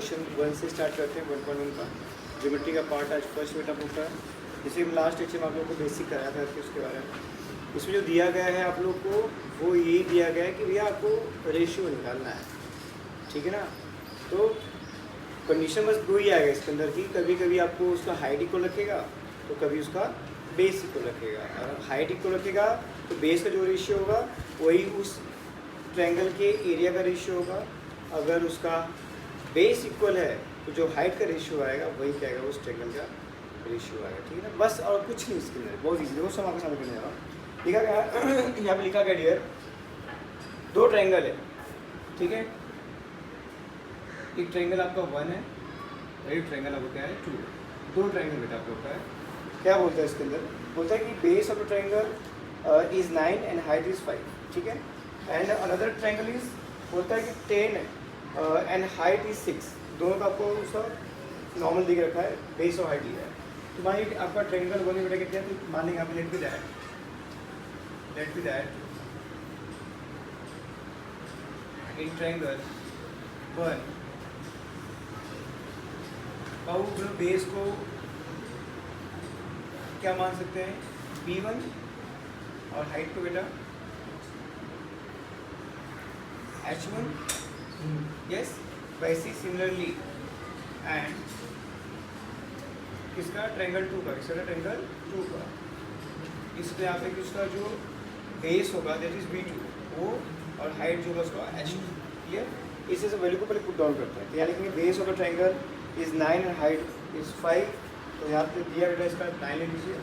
Question 1 से start करते हैं 1.1 का ज्योमेट्री का पार्ट। आज फर्स्ट बेटा होता है, जैसे लास्ट लेक्चर में आप लोग को बेसिक कराया था कि उसके बारे में। इसमें जो दिया गया है आप लोग को वो यही दिया गया है कि भैया आपको रेशियो निकालना है, ठीक है ना। तो कंडीशन बस दो ही आएगा इसके अंदर की, कभी कभी आपको उसका हाइट इक्वल रखेगा तो कभी उसका बेस इक्वल रखेगा। अगर हाइट इक्वल रखेगा तो बेस का जो रेशियो होगा वही उस ट्रायंगल के एरिया का रेशियो होगा। अगर उसका बेस इक्वल है तो जो हाइट का रेशियो आएगा वही क्या आएगा, उस ट्रायंगल का रेशियो आएगा, ठीक है ना। बस और कुछ नहीं इसके अंदर, बहुत ईजी। देखो सब आपके सामने करने जा रहा हूँ। लिखा गया यहाँ पे लिखा गया डियर, दो ट्रायंगल है, ठीक है। एक ट्रायंगल आपका 1 है, एक ट्रायंगल आपको क्या है 2 है। दो ट्रायंगल बेटा आपको होता है, क्या बोलता है इसके अंदर, बोलता है कि base of the triangle is 9 and height is 5, ठीक है। एंड अनदर ट्रायंगल इज बोलता है कि 10 एंड हाइट इज 6। दोनों का आपको उसका नॉर्मल दिख रखा है, बेस और हाइट दिया है। तो मान लीजिए आपका ट्रायंगल 1 में बेटा कितना है, तो मान लेंगे आप let be that in triangle 1 अब बेस को क्या मान सकते हैं, B1 और हाइट को बेटा H1, यस। वैसे सिमिलरली एंड किसका ट्रायंगल 2 का, किसका ट्रायंगल 2 का, इसमें यहाँ पे किसका जो बेस होगा दैट इज B2 वो, और हाइट जो होगा उसका H2, क्लियर। इसे से वैल्यू को पहले पुट डाउन करते हैं। तो यहाँ लिखेंगे base of the triangle is 9 and height is 5। तो यहाँ पे दिया बेटा इसका 9 ले लीजिए,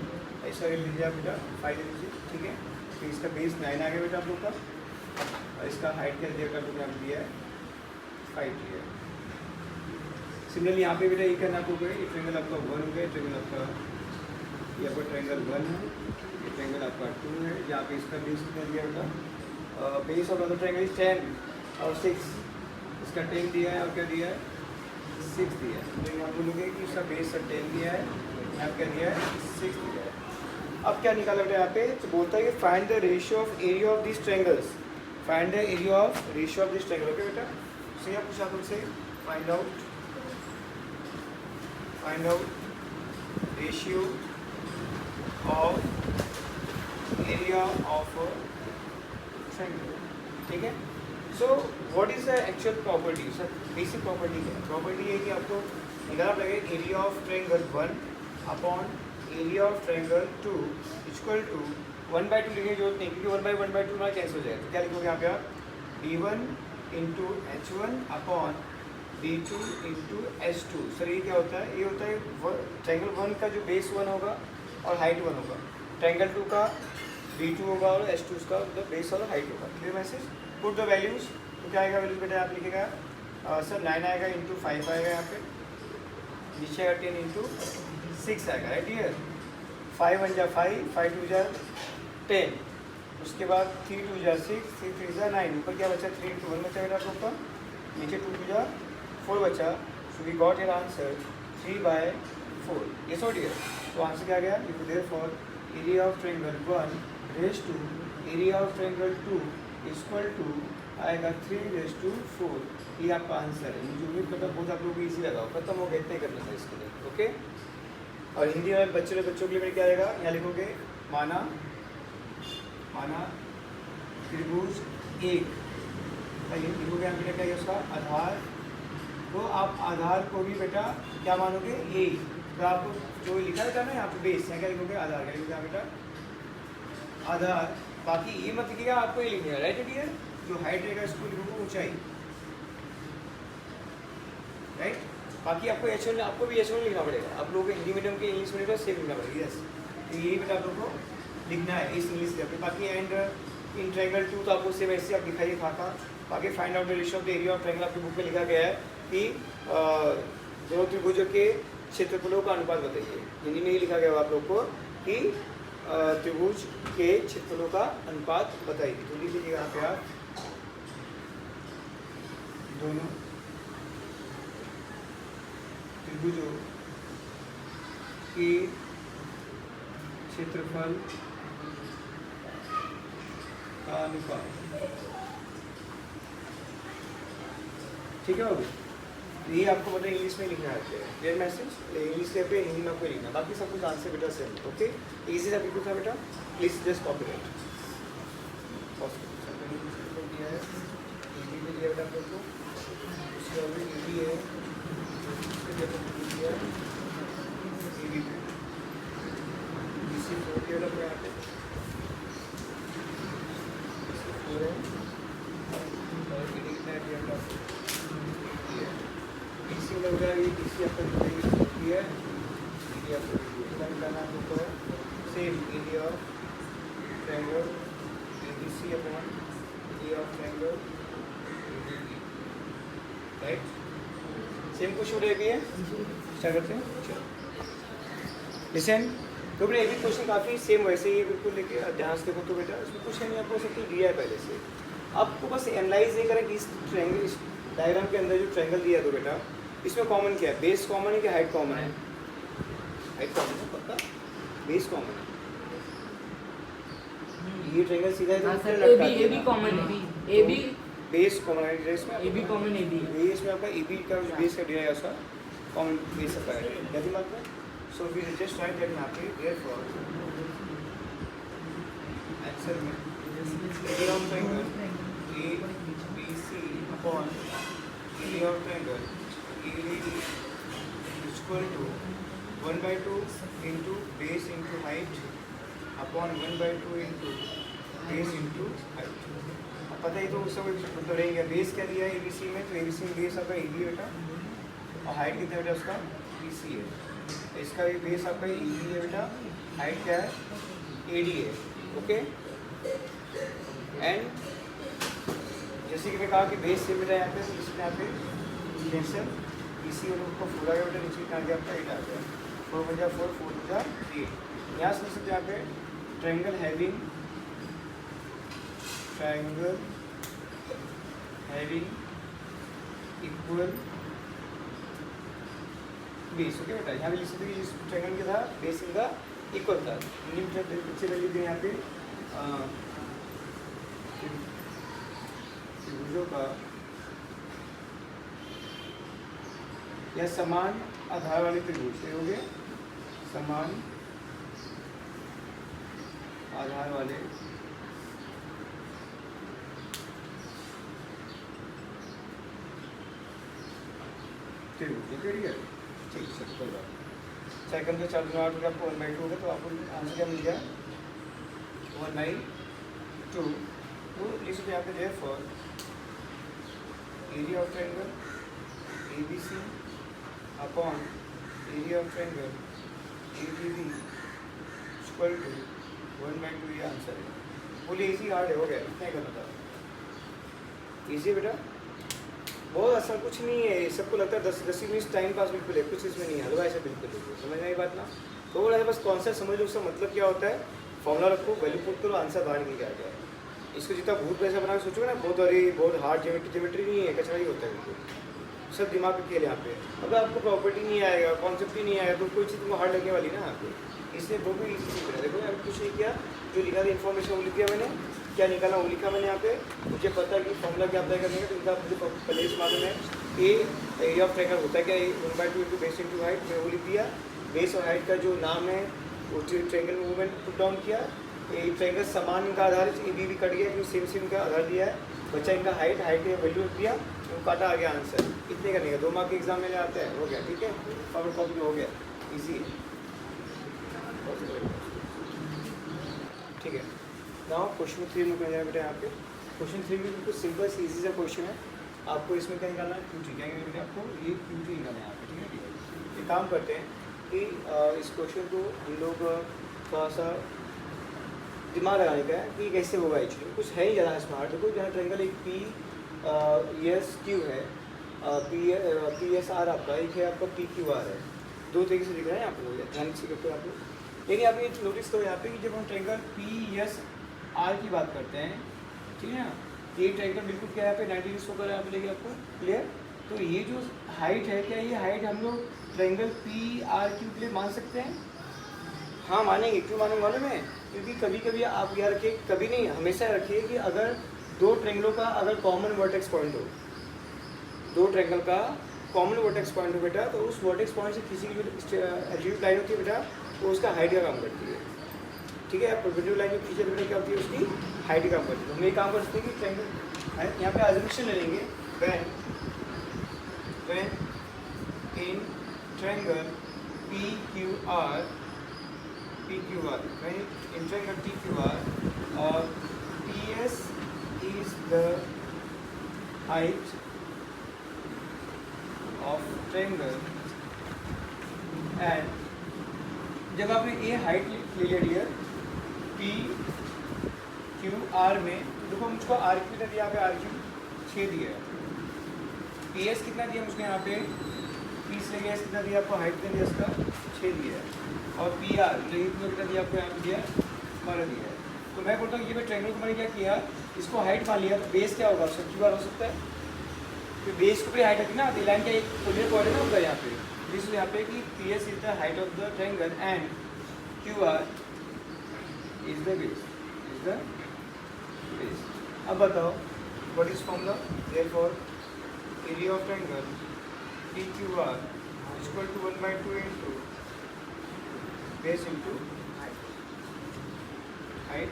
ऐसा ले लीजिए आप बेटा 5 ले लीजिए, ठीक है। तो इसका बेस 9 आ गया बेटा आप लोग का, और इसका हाइट क्या दिया बेटा आप लोग दिया है 5 दिया है। सिमिलरली यहाँ पे बेटा ये करना आपको ये ट्रायंगल आपका 1 हो गया, ट्रायंगल आपका ये आपका ट्रायंगल 1 है, ये ट्रायंगल आपका 2 है। यहाँ पे इसका बेस कितना दिया बेटा, base of other triangle is 10 और 6, इसका 10 दिया है और क्या दिया है 6 दिया है। तो यहाँ बोलोगे कि इसका बेस 10 दिया है, यहाँ क्या दिया है 6 दिया है। अब क्या निकाला बेटा यहाँ पे, तो बोलता है कि find the ratio of area of this triangles, find the area of ratio of this triangle. Okay बेटा, सो यहाँ पूछा तुमसे find out ratio of area of triangle, ठीक है। So what is the actual property, sir basic property क्या है। Property है कि आपको निकालना पड़ेगा area of triangle 1 upon area of triangle 2 equal to 1/2 लिखने की जरूरत नहीं, क्योंकि 1/1/2 हमारा कैंसिल हो जाएगा। तो क्या लिखोगे यहाँ पे आप B1 into H1 upon B2 into H2। Sir ये क्या होता है, ये होता है ट्रायंगल 1 का जो बेस 1 होगा और हाइट 1 होगा, ट्रायंगल 2 का B2 होगा और H2 उसका मतलब बेस और हाइट होगा। Clear message. Put the values, तो क्या आएगा वैल्यूज बेटा आप लिखेगा सर 9 आएगा इंटू 5 आएगा, यहाँ पे नीचे आएगा 10 इंटू 6 आएगा, राइट डियर। 5 1 जा 5, 5 2 जा 10, उसके बाद 3 2 जा 6, 3 3 जा 9, ऊपर क्या बचा 3 इंटू 1 बचा बेटा आप लोग का, नीचे 2 2 जा 4 बचा। So we got your answer 3/4, yes और डियर। तो आंसर क्या गया, therefore area of triangle 1 ratio area of triangle 2 equal to आएगा 3/4। ये आपका आंसर है। मुझे उम्मीद करता हूँ बहुत आप लोगों को ईजी लगा, खत्म हो गया, इतना ही करना था इसके लिए, ओके। और हिंदी में बच्चों के लिए मेरे क्या आएगा, यहाँ लिखोगे माना त्रिभुज 1, लिखोगे यहाँ बेटा क्या है उसका आधार। तो आप आधार को भी बेटा क्या मानोगे ए, तो आपको जो लिखा रहता है ना यहाँ पे बेस, यहाँ क्या लिखोगे आधार, क्या लिखोगे बेटा आधार। बाकी ये मत लिखिएगा, आपको ये लिखिएगा, राइट डियर। जो हाइट रहेगा इसको लिखोगे ऊंचाई, राइट। बाकी आपको H1 आपको भी H1 लिखना पड़ेगा, आप लोगों को हिंदी मीडियम के इंग्लिश मीडियम का सेम लिखना पड़ेगा, यस। तो यही बेटा आप लोगों को लिखना है इस इंग्लिश से। बाकी एंड इन ट्रायंगल 2 तो आपको सेम ऐसे आप दिखाइए खाका। बाकी find out the ratio of the area of triangle आपकी बुक में लिखा गया है कि दोनों त्रिभुजों के क्षेत्रफलों का अनुपात बताइए। हिंदी में ही लिखा गया है आप लोग को कि त्रिभुज के क्षेत्रफलों का अनुपात बताइए। तो लिख लीजिएगा यहाँ पे आप दोनों त्रिभुजों के क्षेत्रफल का अनुपात, ठीक है बाबू। ये आपको मतलब इंग्लिश में लिखना है, क्लियर मैसेज इंग्लिश के पे हिंदी में आपको लिखना, बाकी सब कुछ आंसर बेटा सेम। ओके इजी सा बिल्कुल था बेटा, प्लीज जस्ट कॉपी राइट। दिया है हिंदी में दिया बेटा आप लोग को, उसके बाद हिंदी है दिया हिंदी में इसी फोर दिया बेटा यहाँ पे इसी फोर है और हिंदी कितना है दिया बेटा इसी में लग रहा है, इसी आपका है इंडिया का नाम होता है same India triangle ABC upon India of triangle right. Same कुछ हो रही है, स्टार्ट करते हैं। चलो लिसन, तो बेटा ये भी क्वेश्चन काफ़ी सेम वैसे ही बिल्कुल लेके ध्यान से देखो। तो बेटा इसमें कुछ नहीं, आपको सब कुछ दिया है पहले से, आपको बस एनालाइज ये करें कि इस ट्रायंगल इस डायग्राम के अंदर जो ट्रायंगल दिया है तो बेटा इसमें कॉमन क्या है, बेस कॉमन है कि हाइट कॉमन है? हाइट कॉमन है पक्का, बेस कॉमन है। ये ट्रायंगल सीधा है तो ए बी कॉमन है, ए बी बेस कॉमन है इसमें, A B common A B base में आपका ए बी का बेस का दिया है उसका कॉमन बेस का है, क्या दिमाग में। So we just write that यहाँ पे देयरफॉर आंसर में area of triangle ABC upon area of triangle ADD equal to 1/2 into base into height upon 1/2 into base into height. अब पता ही तो उससे कोई मतलब रहेंगे, बेस क्या दिया है ABC में, तो ABC में बेस आपका AB बेटा और हाइट कितना बेटा उसका BC है, इसका भी बेस आपका AB है बेटा, हाइट क्या है AD है। ओके एंड जैसे कि मैं कहा कि बेस से बेटा यहाँ पे इसमें यहाँ पे टेंशन इसी और उसको फूल आ गया बेटा, नीचे आ गया आपका 8 आ गया, 4 बन जाए 4 4 बन जाए 8। यहाँ से यहाँ पे triangle having equal base. Okay बेटा यहाँ पे लिख सकते हैं इस ट्रायंगल के था बेस इनका इक्वल था, बच्चे कर लीजिए यहाँ पे त्रिभुजों का या समान आधार वाले त्रिभुज हो गए, समान आधार वाले त्रिभुज। ठीक है ठीक कोई बात। सेकंड का 4 गुना 8 आपको 1/2 होगा, तो आपको आंसर क्या मिल गया 1/2। तो लिख यहाँ पे therefore area of triangle ABC upon area of triangle ADB equal to 1/2। ये आंसर है। बोलिए इजी हार्ड है, हो गया, इतना ही करना था। इजी बेटा बहुत आसान, कुछ नहीं है, सबको लगता है 10 मिनट टाइम पास बिल्कुल है, कुछ इसमें नहीं है, हलवा ऐसा बिल्कुल है। समझ आई बात ना, थोड़ा सा बस कॉन्सेप्ट समझ लो, उसका मतलब क्या होता है, फॉर्मूला रखो, वैल्यू पुट करो, आंसर बाहर निकल आ जाए। इसको जितना भूत पैसा बना के सोचोगे ना, बहुत हार्ड ज्योमेट्री नहीं है, कचरा ही होता है बिल्कुल, सब दिमाग पे खेल यहाँ पे। अगर आपको प्रॉपर्टी नहीं आएगा, कॉन्सेप्ट ही नहीं आएगा, तो कोई चीज़ तुमको हार्ड लगने वाली ना यहाँ पे, इसलिए बहुत भी ईजी सीख रहा है। देखो मैंने कुछ नहीं किया, जो लिखा था इन्फॉर्मेशन वो लिख दिया मैंने, क्या निकाला वो लिखा मैंने यहाँ पे। मुझे पता है कि फॉर्मूला क्या अप्लाई करने का, तो इनका मुझे पहले से मालूम है कि एरिया ऑफ ट्रायंगल होता है क्या 1/2 इंटू बेस इंटू हाइट, मैं वो लिख दिया। बेस और हाइट का जो नाम है वो ट्रायंगल मूवमेंट पुट डाउन किया। ये ट्रायंगल समान इनका आधार ए बी कट गया, क्योंकि सेम का आधार दिया है, बच्चा इनका हाइट का वैल्यू दिया, वो काटा आ गया आंसर। इतने करने का 2 मार्क के एग्जाम में आता है, हो गया। ठीक है, फॉरवर्ड कॉपी हो गया, इजी। ठीक है, नाउ क्वेश्चन 3 में जाए बेटा। यहाँ पे क्वेश्चन 3 में बिल्कुल सिंपल सी इजी सा क्वेश्चन है। आपको इसमें क्या निकालना है, QT। क्या निकालना है आपको, ये QT निकालना है यहाँ पे। ठीक है, एक काम करते हैं कि इस क्वेश्चन को हम लोग थोड़ा सा दिमाग लगाने का है कि कैसे होगा। एक्चुअली कुछ है ही ज़्यादा स्मार्ट। देखो जहाँ ट्रायंगल एक PSQ है, PSR आपका, एक है आपका PQR है, 2 तरीके से दिख रहा है यहाँ पर, ध्यान से देखो आप लोग। लेकिन आप ये नोटिस करो यहाँ पे कि जब हम ट्रायंगल PSR की बात करते हैं, ठीक है ना, ये ट्रायंगल बिल्कुल क्या है यहाँ पे 90 डिग्री होकर यहाँ पे लेगी आपको, क्लियर। तो ये जो हाइट है, क्या ये हाइट हम लोग ट्रायंगल PRQ के लिए मान सकते हैं? हाँ मानेंगे। क्यों मानेंगे मालूम है? क्योंकि कभी कभी आप याद रखिए, कभी नहीं हमेशा रखिए कि अगर 2 ट्रायंगलों का अगर कॉमन वर्टेक्स पॉइंट हो, 2 ट्रायंगल का कॉमन वर्टेक्स पॉइंट हो बेटा, तो उस वर्टेक्स पॉइंट से किसी की जो एल्टीट्यूड लाइन होती है बेटा वो उसका हाइट का काम करती है, ठीक है। परपेंडिकुलर लाइन जो खींचे बेटा क्या होती है उसकी हाइट का काम करती है। तो हम ये काम कर सकते हैं कि ट्रायंगल यहाँ पे अजम्पशन ले लेंगे, when in triangle PQR when in triangle PQR PS is the height of triangle and जब आपने ये हाइट ले लिया डियर PQR में, देखो मुझको R कितना दिया, यहाँ पे R क्यू 6 दिया है, PS कितना दिया मुझको यहाँ पे 30 ले गया, कितना दिया आपको हाइट कितना दिया इसका 6 दिया है, और PR जो कितना दिया आपको यहाँ पे दिया 12 दिया है। तो मैं बोलता हूँ ये ट्रायंगल को मैंने क्या किया, इसको हाइट मान लिया, तो बेस क्या होगा उसका QR हो सकता है, तो बेस को भी हाइट रखी ना, तो लाइन का एक पोलर पॉइंट है ना होगा यहाँ पे, जिसमें यहाँ पे कि PS is the height of the triangle and QR is the base. अब बताओ what is formula, therefore area of triangle PQR equal to 1/2 into base into height.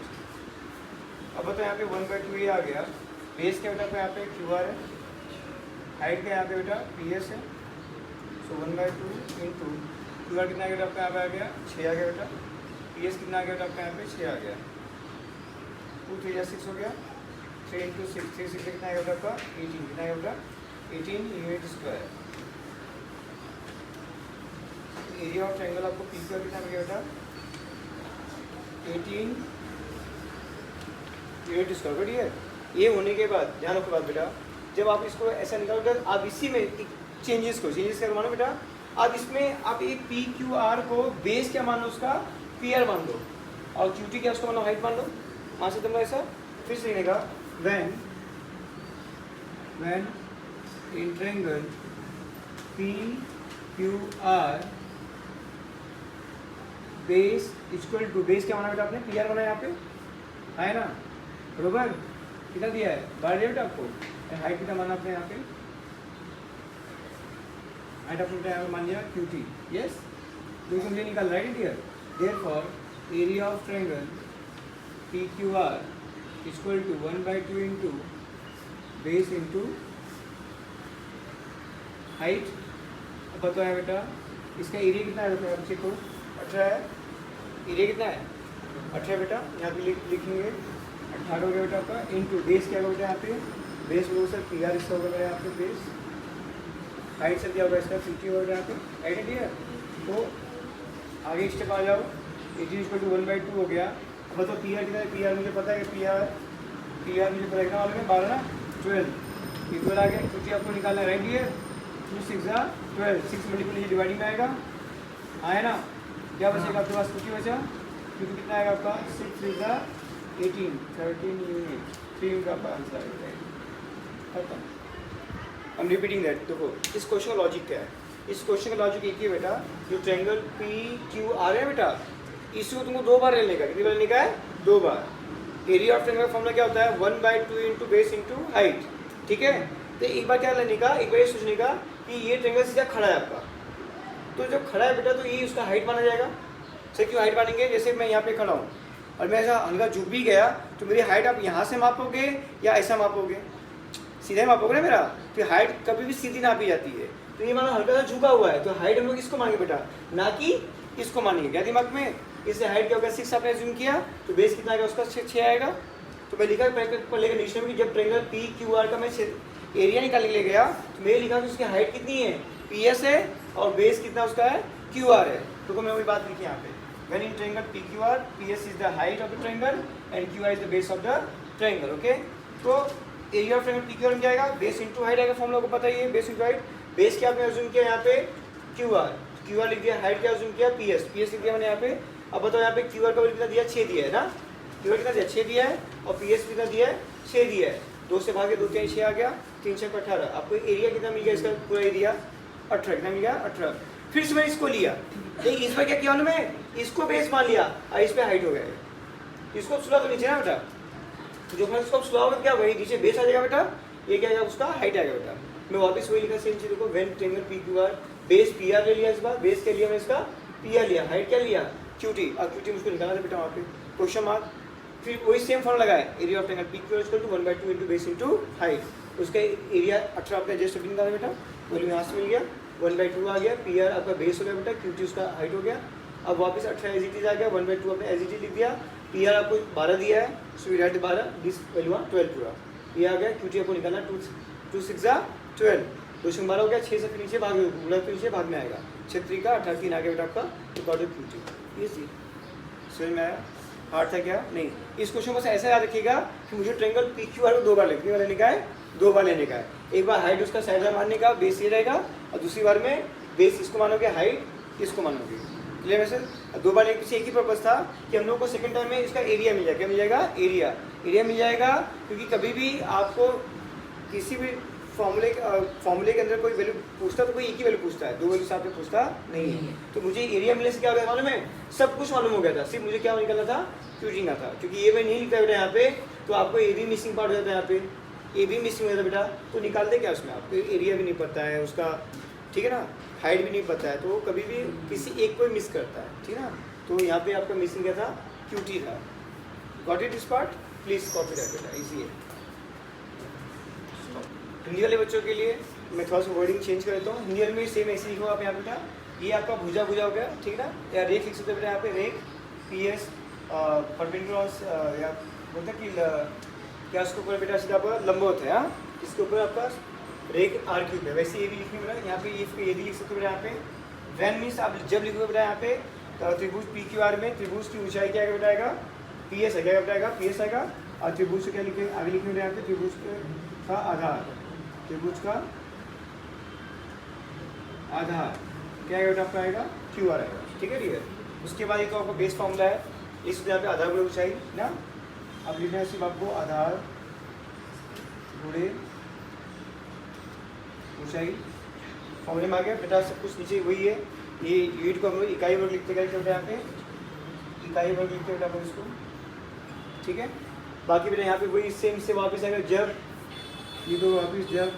अब बताओ यहाँ पे 1/2 ये आ गया, बेस क्या बेटा आपका यहाँ पे QR है, हाइट का यहाँ पे बेटा PS है, सो 1/2 इंटू QR कितना आ गया आपका यहाँ पे आ गया 6 आ गया बेटा, PS कितना आ गया आपका यहाँ पे 6 आ गया, 2 3 6 हो गया, 3 इंटू 6 3 6 कितना आ गया आपका 18, कितना आ गया बेटा 18 unit square. Area of triangle आपको PQR कितना मिल गया बेटा 18 यूनिट स्क्वायर। बढ़िया, ये होने के बाद ध्यान रखो बात बेटा, जब आप इसको ऐसा निकालोगे आप इसी में चेंजेस क्या मानो बेटा, आप इसमें आप एक PQR को बेस क्या मान लो उसका PR मान लो, और QT क्या उसको मान लो हाइट मान लो, मान सकते हो ऐसा। फिर से लिखेगा when in triangle PQR base equal to, base क्या माना बेटा आपने PR बना यहाँ पे है ना, बरोबर कितना दिया है 12 बेटा आपको, हाइट कितना माना आपने यहाँ पे, हाइट आपने यहाँ पे मान लिया QT, यस, तो मुझे निकाल right dear, therefore area of triangle PQR equal to 1/2 into base into height. अब बताओ है बेटा इसका एरिया कितना है बेटा, आप देखो 18 है, एरिया कितना है 18 बेटा, यहाँ पे लिखेंगे 18 हो गया बेटा आपका, इंटू बेस क्या होगा बेटा यहाँ पे, बेस होगा सर PR इसका होगा यहाँ पे बेस, हाइट से दिया होगा इसका 50 होगा यहाँ पे, राइट है। तो आगे स्टेप आ जाओ, 18 इक्वल टू 1/2 हो गया। अब बताओ PR कितना है, PR मुझे पता है कि PR मुझे पता है कितना मालूम है 12 ना 12 इक्वल आ गया, क्योंकि आपको निकालना है राइट डियर, 2 6 12, 6 मल्टीपल डिवाइडिंग में आएगा, आए ना, क्या बचेगा आपके पास 50 बचा, क्योंकि कितना आएगा आपका 6 3 18 13 यूनिट, 3 यूनिट आपका आंसर आएगा, खत्म। आई एम रिपीटिंग दैट, देखो इस क्वेश्चन का लॉजिक क्या है, इस क्वेश्चन का लॉजिक एक ही बेटा, जो ट्रायंगल PQR है बेटा इसको तुमको 2 बार लेने का, कितनी बार लेने का है 2 बार। एरिया ऑफ ट्रायंगल का फॉर्मूला क्या होता है 1/2 इंटू बेस इंटू हाइट, ठीक है। तो एक बार क्या लेने का, एक बार ये सोचने का कि ये ट्रायंगल सीधा खड़ा है आपका, तो जो खड़ा है बेटा तो ये उसका हाइट माना जाएगा। सर क्यों हाइट मानेंगे, जैसे मैं यहाँ पे खड़ा हूँ और मैं ऐसा हल्का झुक भी गया तो मेरी हाइट आप यहाँ से मापोगे या ऐसा मापोगे, सीधा ही मापोगे ना मेरा, तो हाइट कभी भी सीधी नापी जाती है, तो ये मानो हल्का सा झुका हुआ है, तो हाइट हम लोग इसको मानेंगे बेटा, ना कि इसको मानेंगे, क्या दिमाग में। इससे हाइट क्या होगा 6 आपने एज्यूम किया, तो बेस कितना आएगा उसका 6 आएगा। तो मैं लिखा पर लेकर नीचे में कि जब ट्रायंगल PQR का मैं एरिया निकालने ले गया तो मैं लिखा कि उसकी हाइट कितनी है PS है और बेस कितना उसका है QR है। तो मैं वही बात लिखी यहाँ पे, when in triangle PQR PS is the height of the triangle and QR is the base of the triangle, okay. तो एरिया ऑफ ट्रायंगल PQR में जाएगा, बेस इंटू हाइट आएगा, फॉर्मूला को पता ही है, बेस इंटू हाइट। बेस क्या आपने assume किया यहाँ पे QR लिख दिया, हाइट क्या एज्यूम किया PS लिख दिया मैंने यहाँ पे। अब बताओ यहाँ पे QR का वैल्यू कितना दिया 6 दिया है ना, QR कितना दिया 6 दिया है, और PS कितना दिया है 6 दिया है, 2 से भागे 2 3 6 आ गया, 3 6 18। आपको एरिया कितना मिल गया इसका पूरा एरिया 18, कितना मिल गया 18। फिर से मैंने इसको लिया, लेकिन इस पर क्या किया उन्होंने, इसको बेस मान लिया और इस पर हाइट हो गया, इसको सुला तो नीचे ना बेटा, तो जो इसको सुला होगा क्या वही नीचे बेस आ जाएगा बेटा, ये क्या आएगा उसका हाइट आएगा बेटा, मैं वापस वही लिखा सेम चीज देखो, when triangle P Q are, base P R ले लिया इस बार, बेस क्या लिया मैं इसका पी आर लिया, हाइट क्या लिया क्यूटी, अब क्यूटी मुझको निकालना था बेटा वहाँ पे क्वेश्चन मार्क, फिर वही सेम फॉर्मूला लगाया, area of triangle P Q R equal to 1/2 into base into height, उसका एरिया 18 आपका जस्ट अभी निकाला बेटा, वैल्यू यहाँ से मिल गया 1/2 आ गया, पी आर आपका बेस हो गया बेटा, क्यूटी उसका हाइट हो गया, अब वापस 18 एज इट इज आ गया, 1/2 आपने एज इट इज लिख दिया, पी आर आपको 12 दिया है, so we write 12, this value 12 पूरा, ये आ गया, क्यूटी आपको निकालना 2 6 12, 2 से 12 हो गया, 6 से फिर नीचे भाग गुणा के नीचे भाग में आएगा, 6 का 18 3 आ गया बेटा आपका रिकॉर्डेड क्यूटी, ये चीज समझ में आया, हार्ड था क्या नहीं। इस क्वेश्चन को ऐसा याद रखिएगा कि मुझे ट्रायंगल पी क्यू आर को 2 बार लेने का है, 2 बार लेने का है, एक बार हाइट उसका साइड में मानने का, बेस ये रहेगा, और दूसरी बार में बेस इसको मानोगे, हाइट इसको मानोगे, क्लियर है सर। 2 बार लेने के पीछे एक ही पर्पज था कि हम लोग को सेकंड टाइम में इसका एरिया मिल जाएगा, क्या मिल जाएगा एरिया मिल जाएगा, क्योंकि कभी भी आपको किसी भी फॉर्मूले के अंदर कोई वैल्यू पूछता तो कोई एक ही वैल्यू पूछता है, 2 वैल्यू साथ में पूछता नहीं है, तो मुझे एरिया मिलने से क्या हो गया मालूम है, सब कुछ मालूम हो गया था, सिर्फ मुझे क्या निकलना था क्यूटी ना था, क्योंकि ये मैं नहीं लिखता बेटा यहाँ पे, तो आपको ए भी मिसिंग पार्ट हो जाता है, यहाँ पे ए भी मिसिंग हो जाता है बेटा, तो निकालते क्या उसमें, आपको एरिया भी नहीं पता है उसका, ठीक है ना, हाइट भी नहीं पता है, तो कभी भी किसी एक को मिस करता है, ठीक है ना, तो यहाँ पे आपका मिसिंग क्या था क्यूटी था, got it this part, please copy that बेटा, इजी है। हिंदी वाले बच्चों के लिए मैं थोड़ा सा वर्डिंग चेंज कर देता हूँ, हिंदी वाले में सेम ऐसे लिखो आप यहाँ बेटा, ये आपका भुजा हो गया, ठीक है ना, या रेख लिख सकते हो बेटा यहाँ पे, रेख पी एस परपेंडिकुलर या बोलते हैं कि क्या उसके ऊपर बेटा सीधा आपका लंबवत है, हाँ इसके ऊपर आपका रेख आर क्यूब है, वैसे ये भी लिखने बेटा यहाँ पे, ये भी लिख सकते हो बेटा यहाँ पे, वैन मीन्स आप जब लिखोगे बेटा यहाँ पे त्रिभुज पी क्यू आर में त्रिभुज की ऊंचाई क्या बताएगा, पी एस क्या बताएगा, पी एस आएगा, और त्रिभुज से क्या लिखे आगे लिखने बेटा यहाँ पे, त्रिभुज का आधार, त्रिभुज का आधार क्या है बेटा आपका आएगा क्यू आर आएगा, ठीक है डियर। उसके बाद एक आपका बेस फॉर्मूला है, इस यहाँ पे आधार गुणे ऊंचाई ना, अब लिखना है सिर्फ आपको आधार गुणे ऊंचाई, फॉर्मूले में आ गया बेटा, सब कुछ नीचे वही है, ये यूनिट को हम लोग इकाई वर्ग लिखते गए बेटा, यहाँ पे इकाई वर्ग लिखते बेटा हम इसको, ठीक है। बाकी बेटा यहाँ पे वही सेम से वापस आएगा, जब ये दो वापिस जब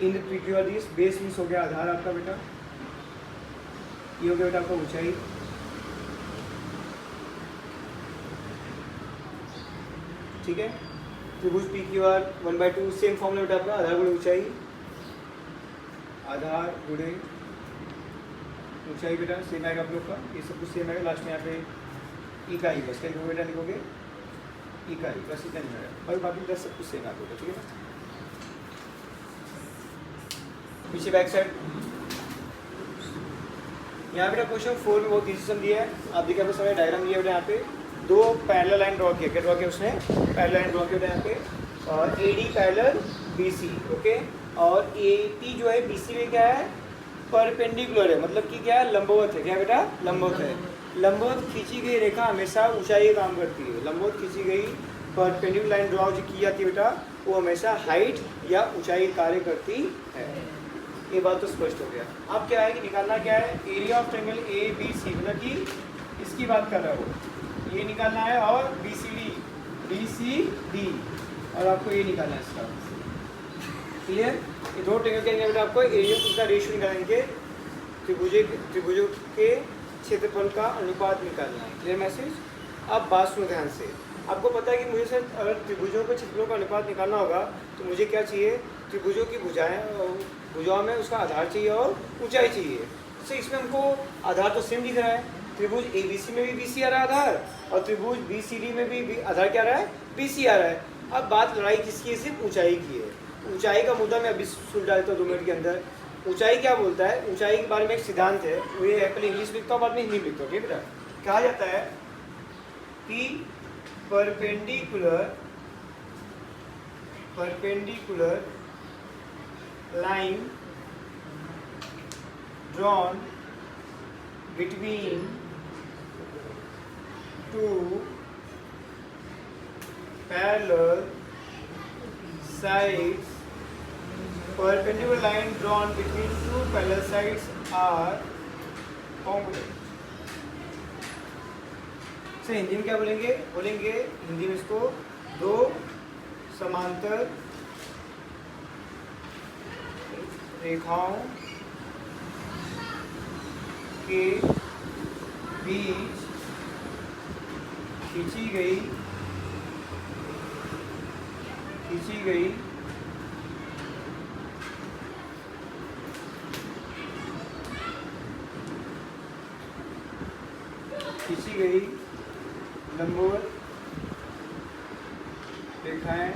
इन P Q R this, base means हो गया आधार आपका बेटा, ये हो गया बेटा आपका ऊंचाई, ठीक है। त्रिभुज P Q are 1/2 same formula बेटा आपका, आधार गुणे ऊंचाई, आधार गुणे ऊंचाई बेटा सेम आएगा आप लोग का, ये सब कुछ सेम आएगा, लास्ट में यहाँ पे इकाई बस क्या लिखोगे बेटा, लिखोगे इकाई बस इतना नहीं आएगा, और बाकी बेटा सब कुछ सेम आएगा, ठीक है। पीछे बैक साइड यहाँ बेटा क्वेश्चन 4 में बहुत इजी सम दिया है, आप देखिए आपको समय डायग्राम दिया बेटा, यहाँ पे 2 पैरेलल लाइन ड्रॉ किया, क्या ड्रॉ किया उसने पैरेलल लाइन ड्रॉ किया बेटा यहाँ पे, और A D parallel B C, okay, और ए पी जो है बी सी में क्या है परपेंडिकुलर है, मतलब कि क्या है लंबवत है, क्या बेटा लंबवत है, लंबवत खींची गई रेखा हमेशा ऊंचाई का काम करती है, लंबवत खींची गई परपेंडिकुलर लाइन ड्रॉ जो की जाती है बेटा, वो हमेशा हाइट या ऊंचाई कार्य करती है, ये बात तो स्पष्ट हो गया। अब क्या है कि निकालना क्या है, area of triangle A B C, मतलब कि इसकी बात कर रहा है वो, ये निकालना है, और बी सी डी, और आपको ये निकालना है इसका, क्लियर। ये 2 ट्रायंगल के अंदर बेटा आपको एरिया उसका रेशियो निकालेंगे, त्रिभुजों के क्षेत्रफल का अनुपात निकालना है, क्लियर मैसेज। अब बात सुनो ध्यान से, आपको पता है कि मुझे सर अगर त्रिभुजों के क्षेत्रफलों का अनुपात निकालना होगा तो मुझे क्या चाहिए, त्रिभुजों की भुजाओं में उसका आधार चाहिए और ऊंचाई चाहिए, तो इसमें हमको आधार तो सेम दिख रहा है, त्रिभुज ए बी सी में भी बी सी आ रहा है आधार, और त्रिभुज बी सी डी में भी आधार क्या आ रहा है बी सी आ रहा है। अब बात लड़ाई किसकी है, सिर्फ ऊंचाई की है, ऊंचाई का मुद्दा मैं अभी सुलझा देता हूँ 2 मिनट के अंदर। ऊंचाई क्या बोलता है, ऊंचाई के बारे में एक सिद्धांत है, वो ये है, पहले इंग्लिश लिखता हूँ बाद में हिंदी लिखता हूँ, ठीक है बेटा। कहा जाता है कि perpendicular line drawn between 2 parallel sides, perpendicular line drawn between 2 parallel sides are congruent। से हिंदी में क्या बोलेंगे, हिंदी में इसको 2 समांतर रेखाओं के बीच खींची गई लंबवत रेखाएं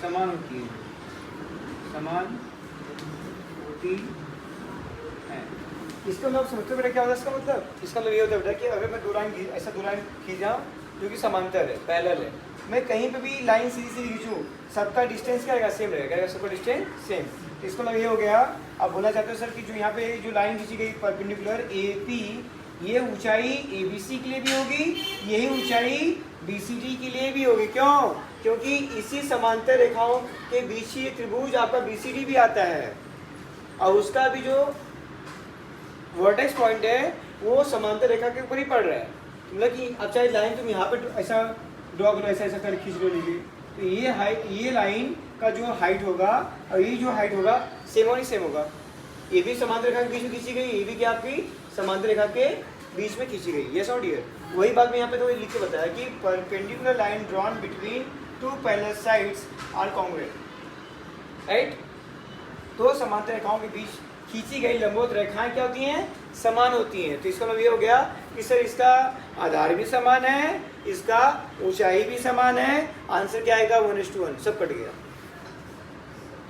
समान होती हैं। इसका मतलब समझते बेटा क्या होता है? इसका मतलब ये होता है बेटा कि अगर मैं दो लाइन खींचा जो कि समांतर है, पैरेलल है, मैं कहीं पे भी लाइन सीधी खींचूं, सबका डिस्टेंस क्या रहेगा? सेम रहेगा। सबका डिस्टेंस सेम। तो इसका मतलब ये हो गया, आप बोलना चाहते हो सर कि जो यहाँ पे जो लाइन खींची गई परपेंडिकुलर AP, ये ऊंचाई ABC के लिए भी होगी, यही ऊंचाई BCD के लिए भी होगी। क्यों? क्योंकि इसी समांतर रेखाओं के बीच ही त्रिभुज आपका BCD भी आता है, और उसका भी जो वर्टेक्स पॉइंट है वो समांतर रेखा के ऊपर ही पड़ रहा है। मतलब कि अब चाहे लाइन तुम यहाँ पे ऐसा ड्रॉ करो, ऐसा कर खींच लो लीजिए, तो ये लाइन का जो हाइट होगा और ये जो हाइट होगा सेम और सेम होगा। ये भी समांतर रेखा के बीच में खींची गई, ये भी क्या आपकी समांतर रेखा के बीच में खींची गई। यस और डियर, वही बात मैं यहाँ पे तो लिख के बताया कि perpendicular line drawn between two parallel sides are congruent, right. तो समांतर रेखाओं के बीच खींची गई लंबवत रेखाएं क्या होती हैं? समान होती हैं। तो इसका मतलब ये हो गया कि सर इसका आधार भी समान है, इसका ऊंचाई भी समान है। आंसर क्या आएगा? 1:1, सब कट गया।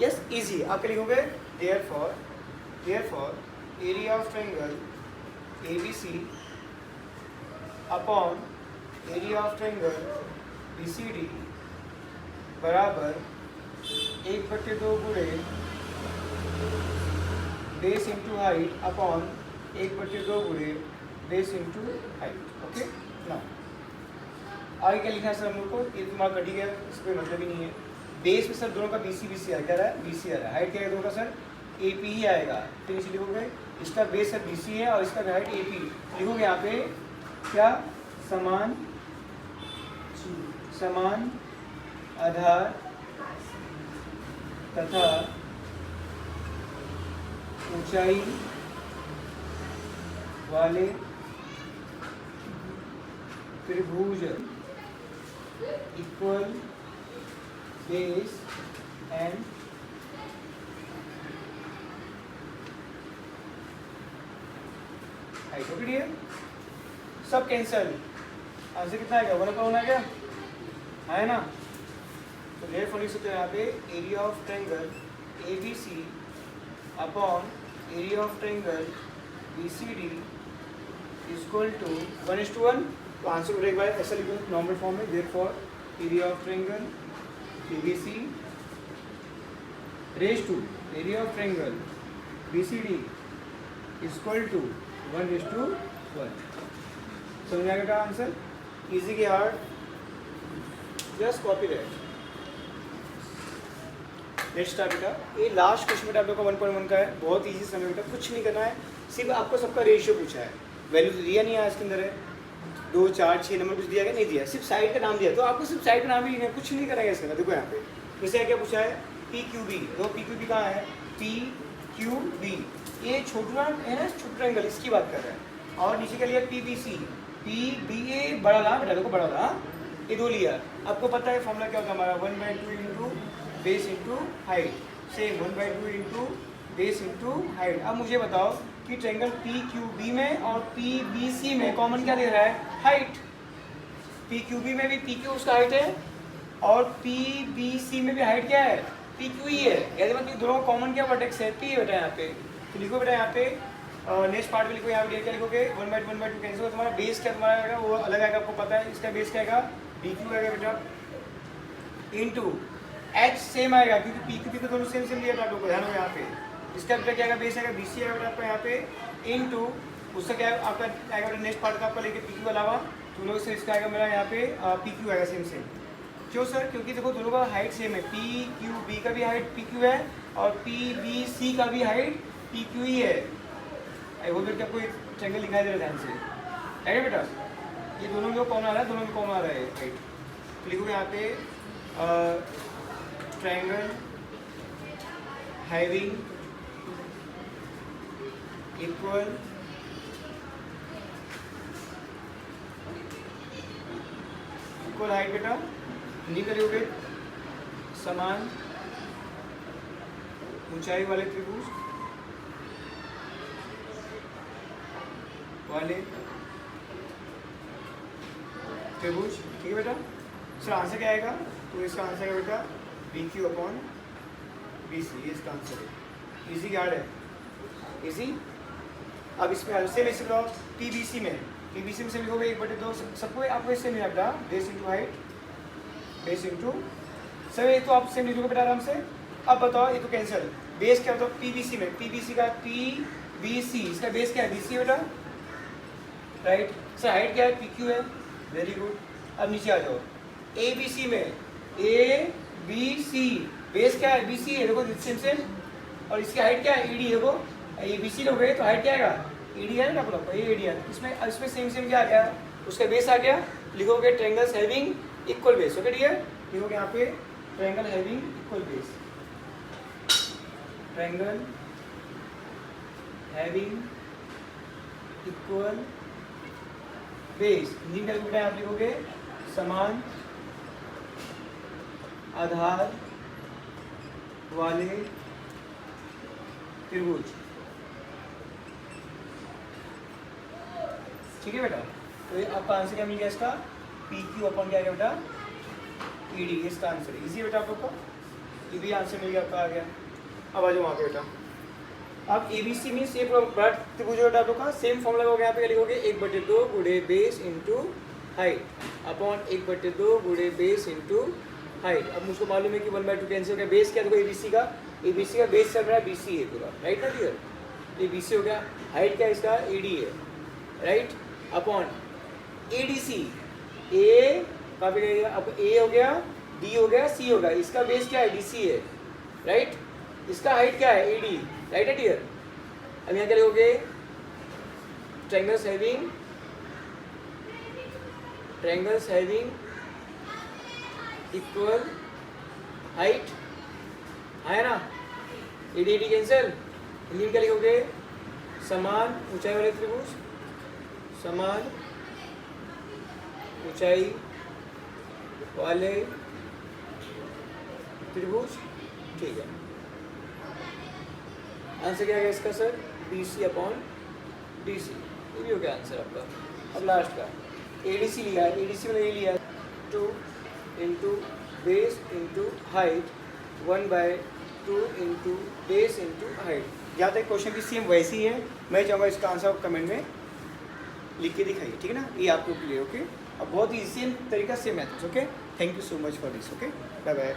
Yes, easy. आप क्या लिखोगे? Therefore area of triangle ABC upon area of triangle BCD बराबर 1/2 गुणे बेस इंटू हाइट अपॉन 1/2 गुणे बेस इंटू हाइट। ओके, ना आगे क्या लिखना है सर हम लोग को? ये दिमाग कटी गया, इसका कोई मतलब ही नहीं है। बेस में सर दोनों का BC आ रहा है, क्या रहा है? BC आ रहा है। हाइट क्या है दोनों का सर? AP ही आएगा। तो इसे लिखोगे, इसका बेस सर BC है और इसका हाइट AP। लिखोगे यहाँ पे क्या? समान आधार तथा ऊंचाई वाले त्रिभुज equal base and height. Okay dear, सब कैंसल। आंसर कितना आएगा? 1/1 आ गया, है ना। तो देयरफॉर लिख सकते हो यहाँ पे area of triangle ABC upon area of triangle BCD equal to 1:1। तो आंसर को एक बार ऐसा लिखो नॉर्मल फॉर्म में, therefore area of triangle ABC ratio area of triangle BCD equal to 1:1। समझ आएगा का आंसर? इजी के hard, just copy that. Next start बेटा, ये लास्ट क्वेश्चन बेटा आप लोग का 1.1 का है। बहुत इजी समय बेटा, कुछ नहीं करना है, सिर्फ आपको सबका रेशियो पूछा है। वैल्यू तो दिया नहीं है, इसके अंदर है 2, 4, 6 नंबर कुछ दिया गया नहीं दिया, सिर्फ साइड का नाम दिया। तो आपको सिर्फ साइड का नाम ही लिखना है, कुछ नहीं करेंगे इसके अंदर। देखो यहाँ पे जैसे क्या पूछा है? PQB। तो PQB कहाँ है? PQB, ये छोटा है ना, छोटा ट्रायंगल, इसकी बात कर रहे हैं। और नीचे क्या लिया? PBC। PBA बड़ा ला बेटा, देखो बड़ा ला, ये 2 लिया। आपको पता है फॉर्मूला क्या होता है हमारा? 1/2 into base into height, same 1/2 into base into height. अब मुझे बताओ कि ट्रायंगल PQB में और PBC में कॉमन क्या दे रहा है? हाइट। PQB में भी PQ उसका हाइट है और PBC में भी हाइट क्या है? PQ ही है। यानी मतलब दोनों का कॉमन क्या वर्टेक्स है? P है बेटा यहाँ पे। तो लिखो बेटा यहाँ पे नेक्स्ट पार्ट में लिखो, यहाँ पे क्या लिखोगे? 1/2 कैंसिल हो, तुम्हारा बेस क्या तुम्हारा आएगा? वो अलग आएगा, आपको पता है। इसका बेस क्या आएगा? BQ आएगा बेटा, इंटू H सेम आएगा क्योंकि PQB को दोनों सेम लिया था आप लोग को, ध्यान हो यहाँ पे। इसका बेटा क्या आएगा? बेस आएगा BC आएगा बेटा आपका यहाँ पे, इंटू उसका क्या आपका आएगा बेटा नेक्स्ट पार्ट का आपका लेके PQ अलावा, तो लोग से इसका आएगा मेरा यहाँ पे PQ आएगा सेम। क्यों सर? क्योंकि देखो दोनों का हाइट सेम है, PQB का भी हाइट PQ है और PBC का भी हाइट PQ ही है। आई होप कि आपको ट्रायंगल दिखाई दे रहा है ध्यान से, है बेटा? ये दोनों में कौन आ रहा है? दोनों में कौन आ रहा है? हाइट। तो लिखोगे यहाँ पे ट्रायंगल हैविंग इक्वल हाइट बेटा हिंदी का लिखोगे समान ऊंचाई वाले त्रिभुज ठीक है बेटा। सर आंसर क्या आएगा? तो इसका आंसर है बेटा B Q upon B C, ये इसका आंसर है। इजी गार्ड है, इजी। अब इसमें सेम ऐसे लो पीबीसी में से लिखोगे 1/2 सबको आपको इससे नहीं लगता base into height base into sir, ये तो आप सेम लिखोगे बेटा आराम से। अब बताओ ये तो कैंसिल, बेस क्या होता है पीबीसी में? पीबीसी का पीबीसी, इसका बेस क्या है? बीसी बेटा, राइट। सर हाइट क्या है? पीक्यू है, वेरी गुड। अब नीचे आ जाओ एबीसी में, एबीसी बेस क्या है? बीसी है, देखो सेम। और इसकी हाइट क्या है? ईडी। देखो एबीसी लोगे तो हाइट क्या आएगा? ईडी है ना, आप ये ईडी है। इसमें सेम क्या आ गया? उसका बेस आ गया। लिखोगे triangles having equal base, okay dear. लिखोगे यहाँ पे triangle having equal base, triangle having equal base. Hindi में बेटा आप लिखोगे समान आधार वाले त्रिभुज, ठीक है बेटा। तो ये आपका आंसर क्या मिल गया इसका? पी क्यू अपॉन क्या गया बेटा? ईडी, इसका आंसर इजी है बेटा आप लोग का, ये भी आंसर मिल गया आपका, आ गया। अब आ जाओ वहाँ पे बेटा। अब एबीसी में सेम त्रिभुज बेटा आप लोग का सेम फॉर्मूला होगा। यहाँ पे लिखोगे 1/2 गुणे बेस इंटू हाइट अपॉन 1/2 गुणे बेस इंटू हाइट। अब मुझको मालूम है कि 1/2 कैंसिल हो गया। बेस क्या देखो एबीसी का बेस चल रहा है बीसी है पूरा, राइट ना डियर? ये बीसी हो गया। हाइट क्या है इसका? ईडी है, राइट। अपॉन एडीसी, ए कहाँ पे गया? अब ए हो गया, डी हो गया, सी हो गया। इसका बेस क्या है? डीसी है, राइट। इसका हाइट क्या है? ईडी, राइट है डियर। अब यहाँ क्या लिखोगे? ट्रायंगल्स हैविंग इक्वल हाइट, है ना? ED cancel. हिंदी में क्या लिखोगे? समान ऊंचाई वाले त्रिभुज, समान ऊंचाई वाले त्रिभुज, ठीक है। आंसर क्या है इसका सर? BC अपॉन DC, ये भी हो गया आंसर आपका। अब लास्ट का ADC लिया है, ADC में ये लिया है 2 into base into height 1/2 into base into height. जहाँ तक क्वेश्चन की सेम वैसी ही है, मैं चाहूँगा इसका आंसर कमेंट में लिख के दिखाइए, ठीक है ना? ये आपको क्लियर, ओके। अब बहुत ही सेम तरीका से maths, okay. Thank you so much for this, okay, bye bye.